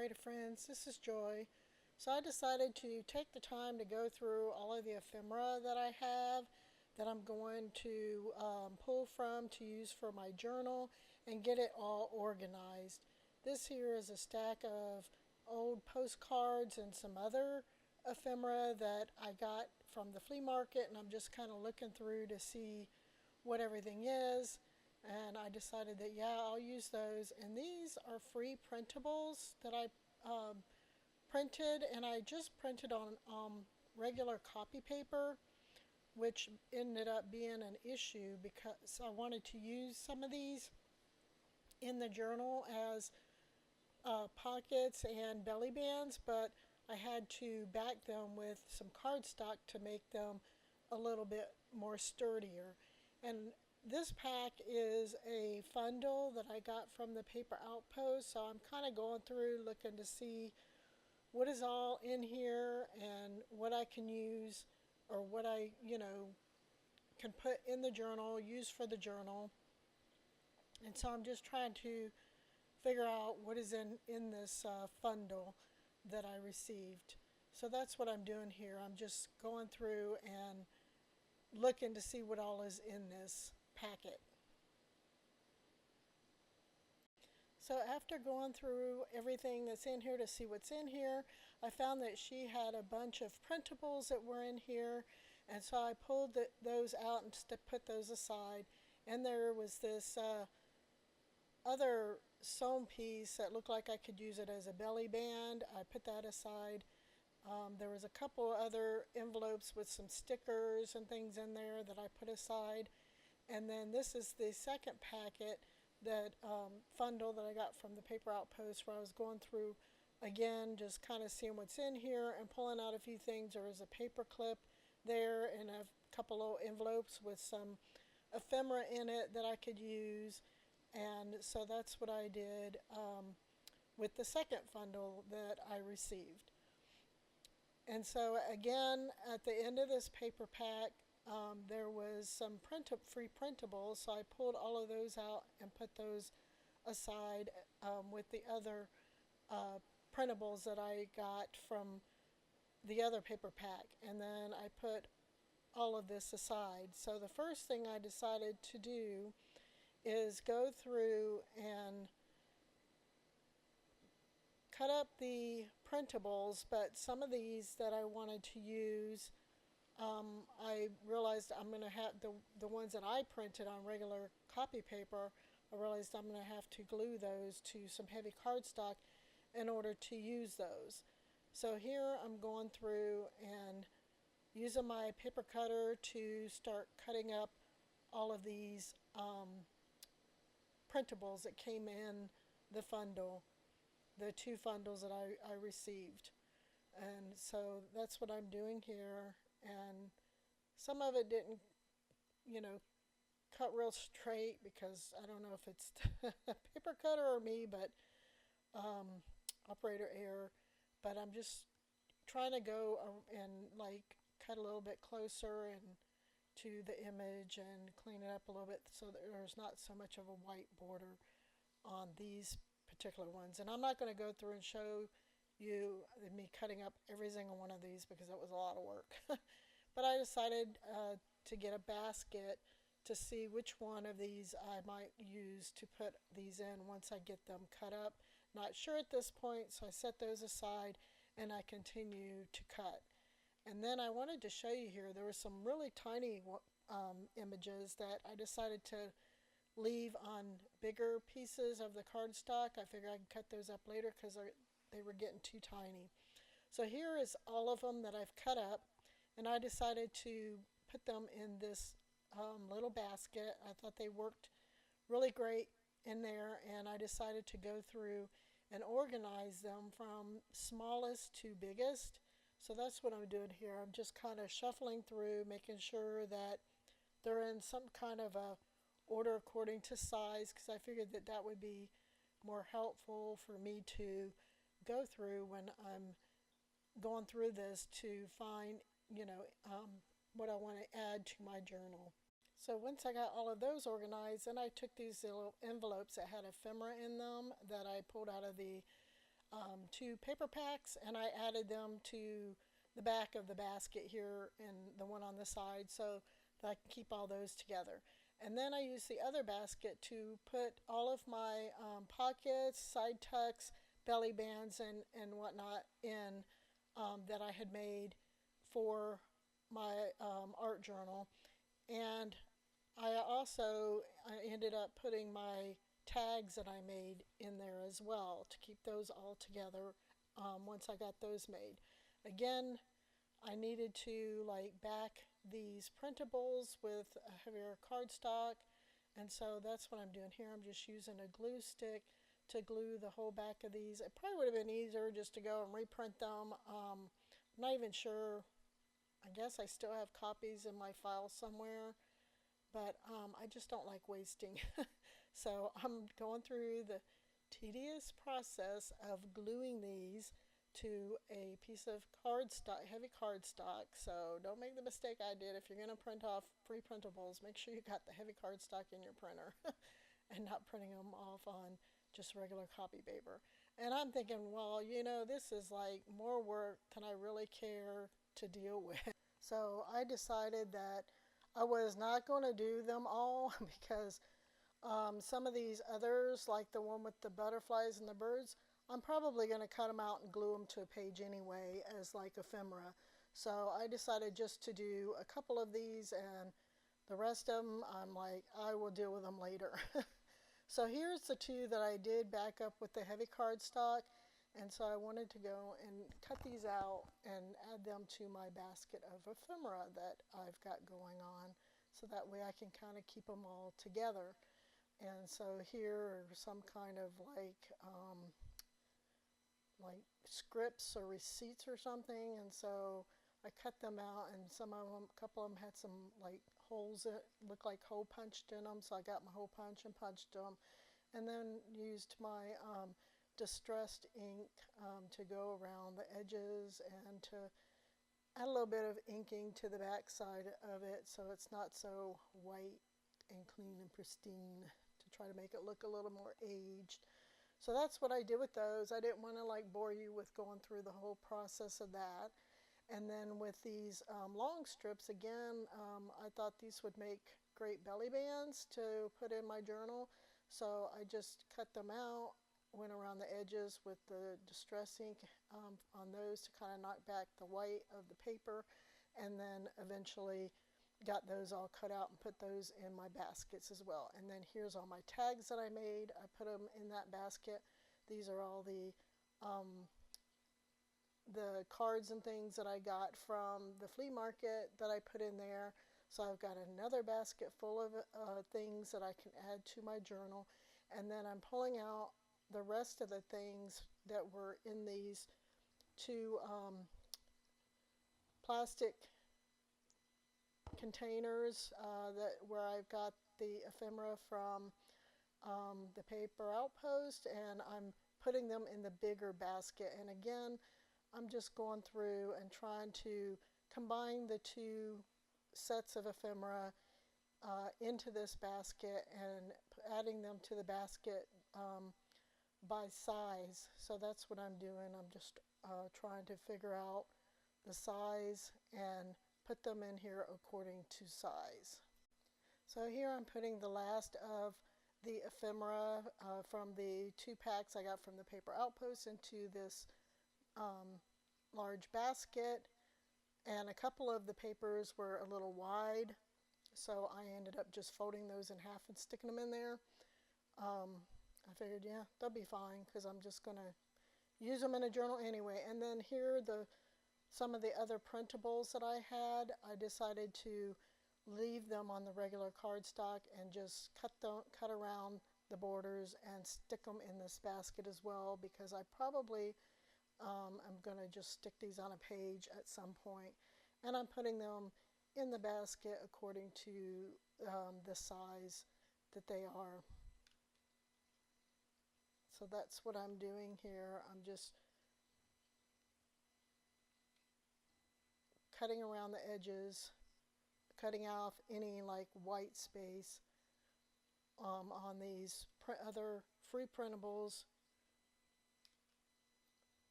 Creative Friends. This is Joy. So I decided to take the time to go through all of the ephemera that I have that I'm going to pull from to use for my journal and get it all organized. This here is a stack of old postcards and some other ephemera that I got from the flea market, and I'm just kind of looking through to see what everything is. And I decided that, yeah, I'll use those. And these are free printables that I printed, and I just printed on regular copy paper, which ended up being an issue because I wanted to use some of these in the journal as pockets and belly bands, but I had to back them with some cardstock to make them a little bit more sturdier. And this pack is a fundle that I got from the Paper Outpost, so I'm kind of going through looking to see what is all in here and what I can use, or what I, can put in the journal, use for the journal. And so I'm just trying to figure out what is in this fundle that I received. So that's what I'm doing here. I'm just going through and looking to see what all is in this packet. So after going through everything that's in here to see what's in here, I found that she had a bunch of printables that were in here, and so I pulled those out and put those aside. And there was this other sewn piece that looked like I could use it as a belly band. I put that aside. There was a couple other envelopes with some stickers and things in there that I put aside. And then this is the second packet, that fundle that I got from the Paper Outpost, where I was going through again, just kind of seeing what's in here and pulling out a few things. There was a paper clip there and a couple of envelopes with some ephemera in it that I could use. And so that's what I did with the second fundle that I received. And so again, at the end of this paper pack, there was some free printables, so I pulled all of those out and put those aside with the other printables that I got from the other paper pack. And then I put all of this aside. So the first thing I decided to do is go through and cut up the printables, but some of these that I wanted to use, I realized I'm going to have the ones that I printed on regular copy paper. I realized I'm going to have to glue those to some heavy cardstock in order to use those. So here I'm going through and using my paper cutter to start cutting up all of these printables that came in the fundle, the two fundles that I received. And so that's what I'm doing here. And some of it didn't, you know, cut real straight, because I don't know if it's the paper cutter or me, but operator error. But I'm just trying to go and like cut a little bit closer and to the image and clean it up a little bit so that there's not so much of a white border on these particular ones. And I'm not going to go through and show you me cutting up every single one of these, because that was a lot of work. But I decided to get a basket to see which one of these I might use to put these in once I get them cut up. Not sure at this point, so I set those aside and I continue to cut. And then I wanted to show you here, there were some really tiny images that I decided to leave on bigger pieces of the cardstock. I figured I could cut those up later because they were getting too tiny. So here is all of them that I've cut up, and I decided to put them in this little basket. I thought they worked really great in there, and I decided to go through and organize them from smallest to biggest. So that's what I'm doing here. I'm just kind of shuffling through, making sure that they're in some kind of a order according to size, because I figured that that would be more helpful for me to go through when I'm going through this to find, what I want to add to my journal. So once I got all of those organized, then I took these little envelopes that had ephemera in them that I pulled out of the two paper packs, and I added them to the back of the basket here and the one on the side so that I can keep all those together. And then I use the other basket to put all of my pockets, side tucks, belly bands, and whatnot in that I had made for my art journal. And I ended up putting my tags that I made in there as well to keep those all together once I got those made. Again, I needed to like back these printables with a heavier cardstock, and so that's what I'm doing here. I'm just using a glue stick to glue the whole back of these. It probably would have been easier just to go and reprint them. I'm not even sure. I guess I still have copies in my file somewhere, but I just don't like wasting. So I'm going through the tedious process of gluing these to a piece of cardstock, heavy cardstock. So don't make the mistake I did. If you're going to print off free printables, make sure you got the heavy cardstock in your printer and not printing them off on just regular copy paper. And I'm thinking, well, this is like more work than I really care to deal with. So I decided that I was not going to do them all because some of these others, like the one with the butterflies and the birds, I'm probably going to cut them out and glue them to a page anyway as like ephemera. So I decided just to do a couple of these, and the rest of them I'm like, I will deal with them later. So here's the two that I did back up with the heavy cardstock, and so I wanted to go and cut these out and add them to my basket of ephemera that I've got going on, so that way I can kind of keep them all together. And so here are some kind of like scripts or receipts or something, and so I cut them out, and some of them, a couple of them had some like holes that looked like hole punched in them, so I got my hole punch and punched them, and then used my distressed ink to go around the edges and to add a little bit of inking to the back side of it so it's not so white and clean and pristine, to try to make it look a little more aged. So that's what I did with those. I didn't want to like bore you with going through the whole process of that. And then with these long strips, again, I thought these would make great belly bands to put in my journal. So I just cut them out, went around the edges with the distress ink on those to kind of knock back the white of the paper, and then eventually got those all cut out and put those in my baskets as well. And then here's all my tags that I made. I put them in that basket. These are all the cards and things that I got from the flea market that I put in there. So I've got another basket full of things that I can add to my journal. And then I'm pulling out the rest of the things that were in these two plastic containers where I've got the ephemera from the paper outpost, and I'm putting them in the bigger basket. And again, I'm just going through and trying to combine the two sets of ephemera into this basket and adding them to the basket by size. So that's what I'm doing. I'm just trying to figure out the size and put them in here according to size. So here I'm putting the last of the ephemera from the 2 packs I got from the paper outpost into this large basket, and a couple of the papers were a little wide, so I ended up just folding those in half and sticking them in there. I figured, yeah, they'll be fine because I'm just going to use them in a journal anyway. And then here are some of the other printables that I had. I decided to leave them on the regular cardstock and just cut around the borders and stick them in this basket as well, because I probably I'm going to just stick these on a page at some point. And I'm putting them in the basket according to the size that they are. So that's what I'm doing here. I'm just cutting around the edges, cutting off any like white space on these other free printables,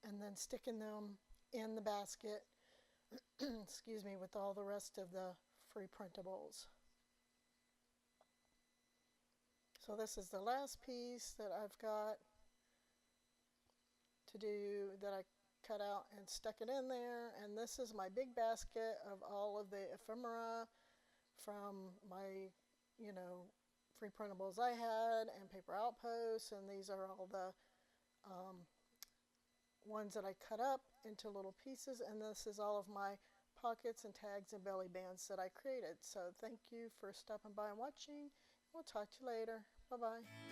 and then sticking them in the basket, excuse me, with all the rest of the free printables. So this is the last piece that I've got to do, that I cut out and stuck it in there. And this is my big basket of all of the ephemera from my, you know, free printables I had and paper outposts. And these are all the ones that I cut up into little pieces. And this is all of my pockets and tags and belly bands that I created. So thank you for stopping by and watching. We'll talk to you later. Bye bye.